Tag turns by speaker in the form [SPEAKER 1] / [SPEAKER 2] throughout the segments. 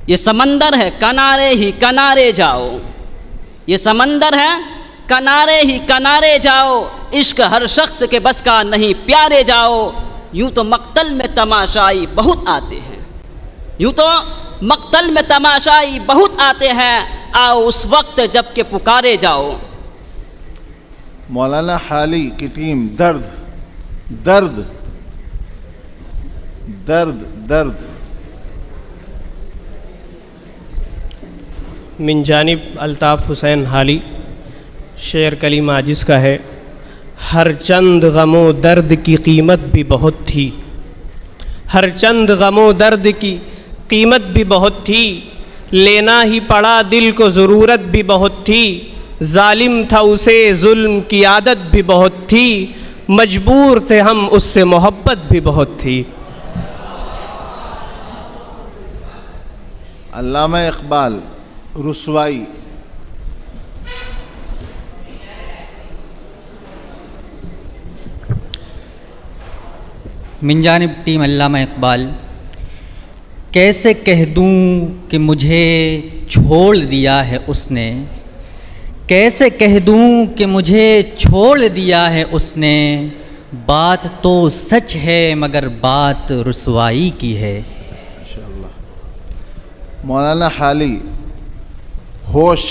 [SPEAKER 1] ये समंदर है किनारे ही किनारे जाओ, ये समंदर है किनारे ही किनारे जाओ, इश्क हर शख्स के बस का नहीं प्यारे जाओ। यूँ तो मक्तल में तमाशाई बहुत आते हैं, यूँ तो मक्तल में तमाशाई बहुत आते हैं, आओ उस वक्त जब के पुकारे जाओ।
[SPEAKER 2] मौलाना हाली की टीम दर्द दर्द दर्द दर्द।
[SPEAKER 3] मिन जानिब अल्ताफ़ हुसैन हाली। शेर कलीमा जिसका है, हर चंद गमो दर्द की कीमत भी बहुत थी, हर चंद गमो दर्द की कीमत भी बहुत थी, लेना ही पड़ा दिल को ज़रूरत भी बहुत थी, जालिम था उसे जुल्म की आदत भी बहुत थी, मजबूर थे हम उससे मोहब्बत भी बहुत थी।
[SPEAKER 2] अल्लामा इकबाल रुसवाई।
[SPEAKER 4] मिन जानिब टीम अल्लामा इकबाल। कैसे कह दूँ कि मुझे छोड़ दिया है उसने, कैसे कह दूँ कि मुझे छोड़ दिया है उसने, बात तो सच है मगर बात रुसवाई की है।
[SPEAKER 2] माशाअल्लाह। मौलाना हाली होश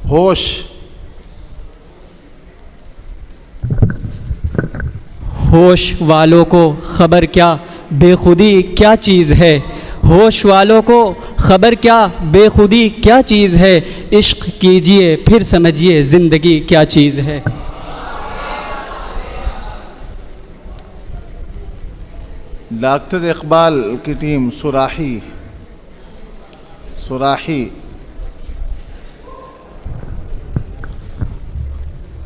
[SPEAKER 2] होश।
[SPEAKER 5] होश वालों को खबर क्या बेखुदी क्या चीज़ है, होश वालों को खबर क्या बेखुदी क्या चीज़ है, इश्क कीजिए फिर समझिए ज़िंदगी क्या चीज़ है।
[SPEAKER 2] डॉक्टर इकबाल की टीम सुराही सुराही।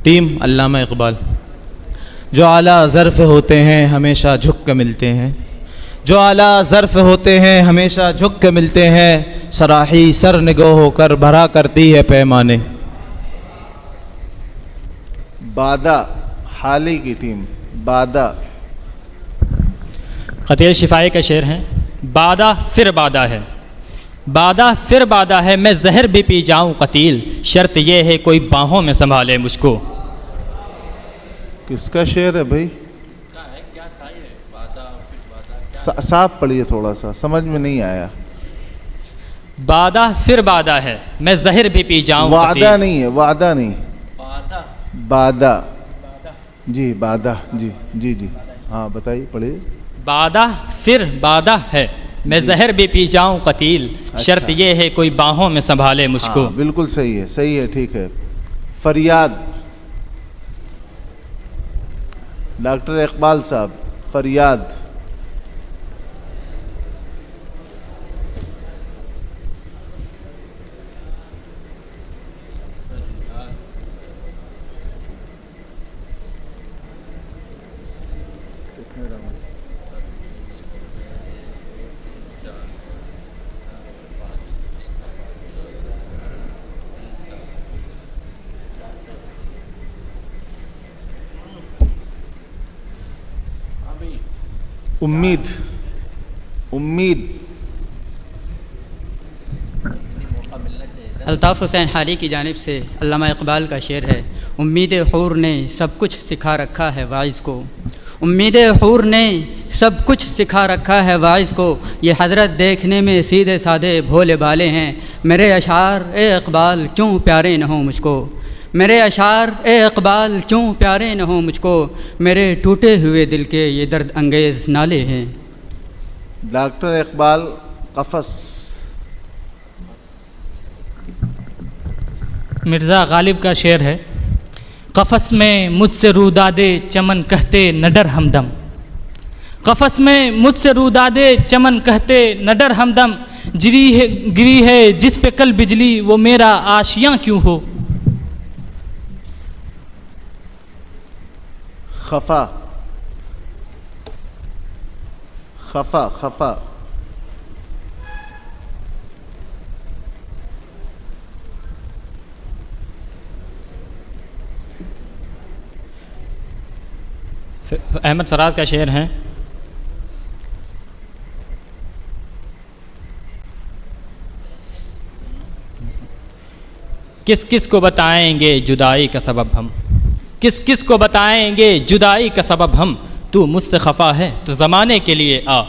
[SPEAKER 6] टीम अल्लामा इकबाल। जो आला ज़र्फ़ होते हैं हमेशा झुक कर मिलते हैं, जो आला ज़र्फ़ होते हैं हमेशा झुक कर मिलते हैं, सराही सर निगो होकर भरा करती है पैमाने।
[SPEAKER 2] बादा हाली की टीम बादा।
[SPEAKER 7] क़तील शिफाई का शेर है, बादा फिर बादा है, बादा फिर बादा है, मैं जहर भी पी जाऊं क़तील, शर्त यह है कोई बाहों में संभाले मुझको।
[SPEAKER 2] किसका शेर है भाई? साफ पढ़िए, थोड़ा सा समझ में नहीं आया।
[SPEAKER 7] बादा फिर बादा है, मैं जहर भी पी जाऊं
[SPEAKER 2] वादा
[SPEAKER 7] क़तील।
[SPEAKER 2] नहीं है, वादा नहीं, बादा जी, बादा जी जी जी। हाँ बताइए, पढ़िए।
[SPEAKER 7] बादा फिर बादा है, मैं जहर भी पी जाऊं क़तील, शर्त यह है कोई बाहों में संभाले मुझको।
[SPEAKER 2] हाँ, बिल्कुल सही है, सही है, ठीक है। फरियाद डॉक्टर इकबाल साहब, फरियाद। उम्मीद उम्मीद।
[SPEAKER 4] अल्ताफ़ हुसैन हाली की जानिब से अल्लामा इकबाल का शेर है, उम्मीद हूर ने सब कुछ सिखा रखा है वाइज़ को, उम्मीद हूर ने सब कुछ सिखा रखा है वाइज़ को, ये हज़रत देखने में सीधे साधे भोले भाले हैं, मेरे अशार ए इकबाल क्यों प्यारे न हो मुझको, मेरे अशार ए इकबाल क्यों प्यारे न हो मुझको, मेरे टूटे हुए दिल के ये दर्द अंगेज़ नाले हैं।
[SPEAKER 2] डॉक्टर इकबाल कफस।
[SPEAKER 7] मिर्ज़ा गालिब का शेर है, कफ़स में मुझसे रूदादे चमन कहते न डर हमदम, कफ़स में मुझसे रूदादे चमन कहते न डर हमदम, गिरी है जिस पे कल बिजली वो मेरा आशियाँ क्यों हो।
[SPEAKER 2] खफा खफा खफा।
[SPEAKER 7] अहमद फराज का शेर है, किस किस को बताएंगे जुदाई का सबब हम, किस किस को बताएंगे जुदाई का सबब हम। तू मुझसे खफा है तो ज़माने के लिए आ,